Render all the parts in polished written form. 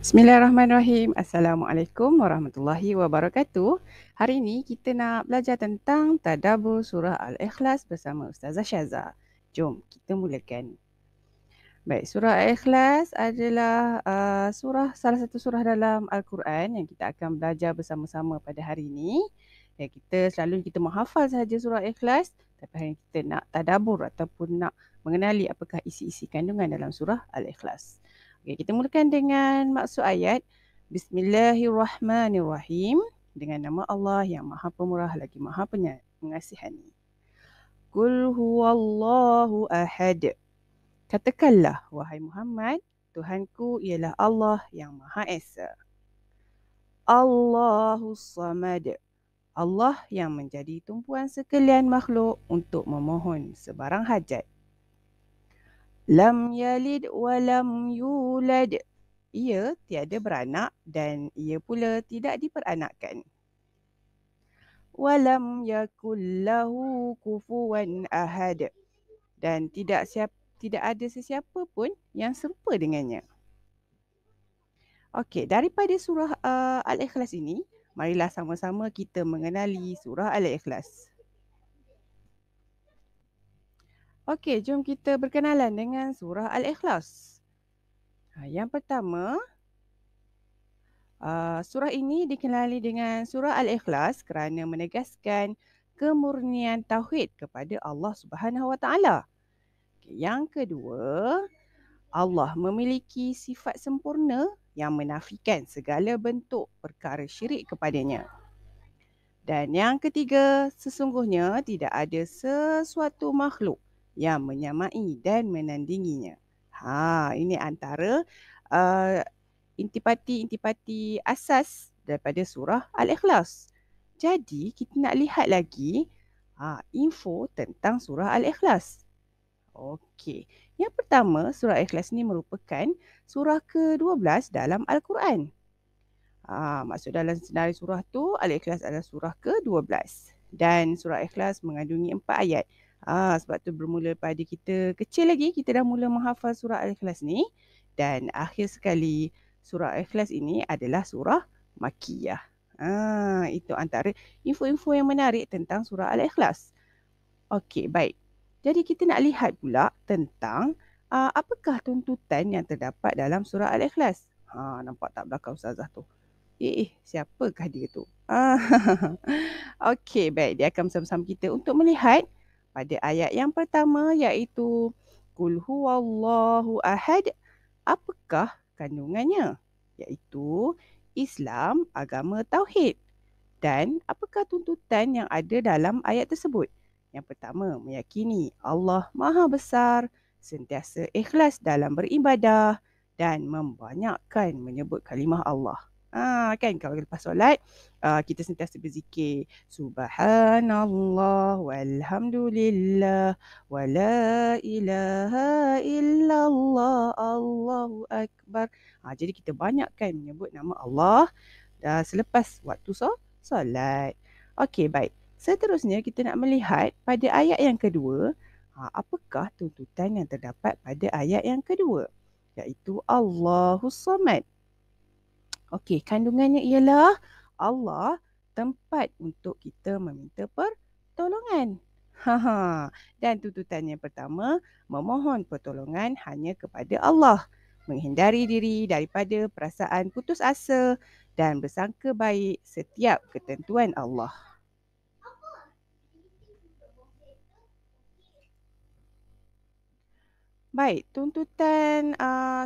Bismillahirrahmanirrahim. Assalamualaikum warahmatullahi wabarakatuh. Hari ini kita nak belajar tentang tadabbur surah Al-Ikhlas bersama Ustazah Syaza. Jom kita mulakan. Baik, surah Al-Ikhlas adalah salah satu surah dalam Al-Quran yang kita akan belajar bersama-sama pada hari ini. Dan kita menghafal sahaja surah Al-Ikhlas, tapi hari ini kita nak tadabbur ataupun nak mengenali apakah isi-isi kandungan dalam surah Al-Ikhlas. Okey, kita mulakan dengan maksud ayat. Bismillahirrahmanirrahim. Dengan nama Allah yang Maha Pemurah lagi Maha Pengasihani. Qul huwallahu ahad. Katakanlah, wahai Muhammad, Tuhanku ialah Allah yang Maha Esa. Allahus Samad. Allah yang menjadi tumpuan sekalian makhluk untuk memohon sebarang hajat. Lam yalid wa lam yulad. Ia tiada beranak dan ia pula tidak diperanakkan. Walam yakul lahu kufuwan ahad. Dan tidak ada sesiapa pun yang serupa dengannya. Okey, daripada surah Al-Ikhlas ini, marilah sama-sama kita mengenali surah Al-Ikhlas. Okey, jom kita berkenalan dengan surah Al-Ikhlas. Yang pertama, surah ini dikenali dengan surah Al-Ikhlas kerana menegaskan kemurnian tauhid kepada Allah Subhanahu Wa Taala. Yang kedua, Allah memiliki sifat sempurna yang menafikan segala bentuk perkara syirik kepadanya. Dan yang ketiga, sesungguhnya tidak ada sesuatu makhluk yang menyamai dan menandinginya. Ini antara intipati asas daripada surah Al-Ikhlas. Jadi, kita nak lihat lagi info tentang surah Al-Ikhlas. Okey. Yang pertama, surah Al-Ikhlas ini merupakan surah ke-12 dalam Al-Quran. Maksud dalam senarai surah tu, Al-Ikhlas adalah surah ke-12. Dan surah Al-Ikhlas mengandungi 4 ayat. Sebab tu bermula pada kita kecil lagi, kita dah mula menghafal surah Al-Ikhlas ni. Dan akhir sekali, surah Al-Ikhlas ini adalah surah Makkiyah. Itu antara info-info yang menarik tentang surah Al-Ikhlas. Okey, baik. Jadi kita nak lihat pula tentang apakah tuntutan yang terdapat dalam surah Al-Ikhlas. Nampak tak belakang Ustazah tu? Siapakah dia tu? Okey, baik. Dia akan bersama-sama kita untuk melihat pada ayat yang pertama iaitu Qul huwallahu ahad. Apakah kandungannya? Iaitu Islam, agama tauhid. Dan apakah tuntutan yang ada dalam ayat tersebut? Yang pertama, meyakini Allah Maha Besar, sentiasa ikhlas dalam beribadah dan membanyakkan menyebut kalimah Allah. Kan kalau lepas solat, kita sentiasa berzikir Subhanallah walhamdulillah wa la ilaha illallah Allahu Akbar. Jadi kita banyakkan menyebut nama Allah selepas waktu solat. Okey, baik. Seterusnya kita nak melihat pada ayat yang kedua, apakah tuntutan yang terdapat pada ayat yang kedua? Iaitu Allahus Samad. Okey, kandungannya ialah Allah tempat untuk kita meminta pertolongan. Dan tuntutan yang pertama, memohon pertolongan hanya kepada Allah. Menghindari diri daripada perasaan putus asa dan bersangka baik setiap ketentuan Allah. Baik, tuntutan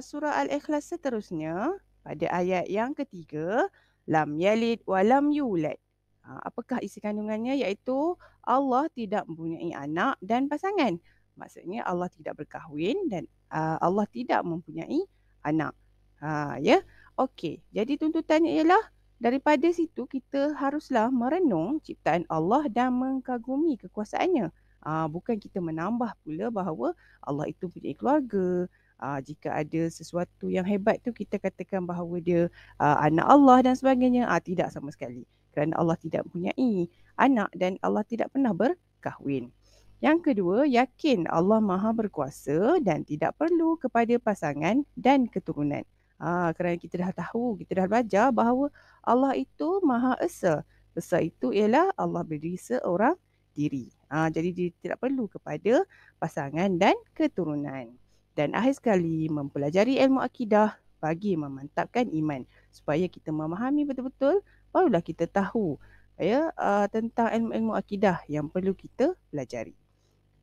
surah Al-Ikhlas seterusnya pada ayat yang ketiga, lam yalid wa lam yulad. Apakah isi kandungannya? Iaitu Allah tidak mempunyai anak dan pasangan. Maksudnya Allah tidak berkahwin dan Allah tidak mempunyai anak. Ya. Okey, jadi tuntutannya ialah daripada situ kita haruslah merenung ciptaan Allah dan mengagumi kekuasaannya. Bukan kita menambah pula bahawa Allah itu punya keluarga. Jika ada sesuatu yang hebat tu kita katakan bahawa dia anak Allah dan sebagainya. Tidak sama sekali. Kerana Allah tidak mempunyai anak dan Allah tidak pernah berkahwin. Yang kedua, yakin Allah Maha Berkuasa dan tidak perlu kepada pasangan dan keturunan. Kerana kita dah tahu, kita dah belajar bahawa Allah itu Maha Esa. Esa itu ialah Allah berdiri seorang diri. Jadi dia tidak perlu kepada pasangan dan keturunan. Dan akhir sekali, mempelajari ilmu akidah bagi memantapkan iman. Supaya kita memahami betul-betul, barulah kita tahu tentang ilmu-ilmu akidah yang perlu kita pelajari.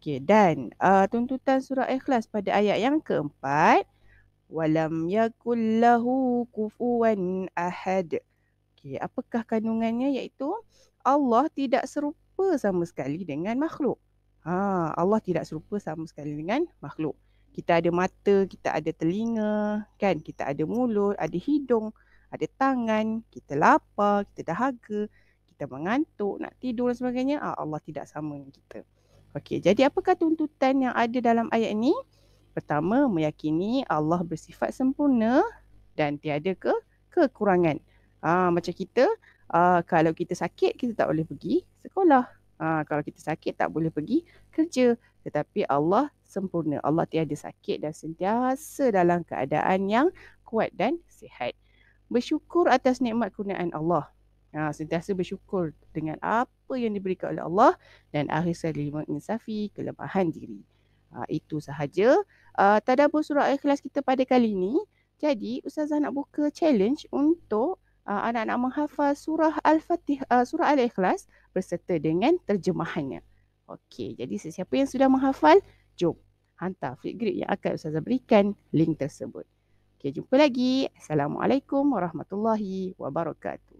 Okey, dan tuntutan surah Ikhlas pada ayat yang keempat, walam yakul lahu kufuwan ahad. Okey, apakah kandungannya, iaitu Allah tidak serupa sama sekali dengan makhluk. Allah tidak serupa sama sekali dengan makhluk. Kita ada mata, kita ada telinga, kan? Kita ada mulut, ada hidung, ada tangan, kita lapar, kita dahaga, kita mengantuk, nak tidur dan sebagainya. Allah tidak sama dengan kita. Okey, jadi apakah tuntutan yang ada dalam ayat ini? Pertama, meyakini Allah bersifat sempurna dan tiada kekurangan. Macam kita, kalau kita sakit, kita tak boleh pergi sekolah. Kalau kita sakit, tak boleh pergi kerja. Tetapi Allah sempurna. Allah tiada sakit dan sentiasa dalam keadaan yang kuat dan sihat. Bersyukur atas nikmat kurniaan Allah. Sentiasa bersyukur dengan apa yang diberikan oleh Allah dan akhir sekali menginsafi kelemahan diri. Itu sahaja tadabbur surah Al-Ikhlas kita pada kali ini. Jadi Ustazah nak buka challenge untuk anak-anak menghafal surah surah Al-Ikhlas berserta dengan terjemahannya. Okey, jadi sesiapa yang sudah menghafal, jom hantar Flipgrid yang akan Ustazah berikan link tersebut. Okey, jumpa lagi. Assalamualaikum warahmatullahi wabarakatuh.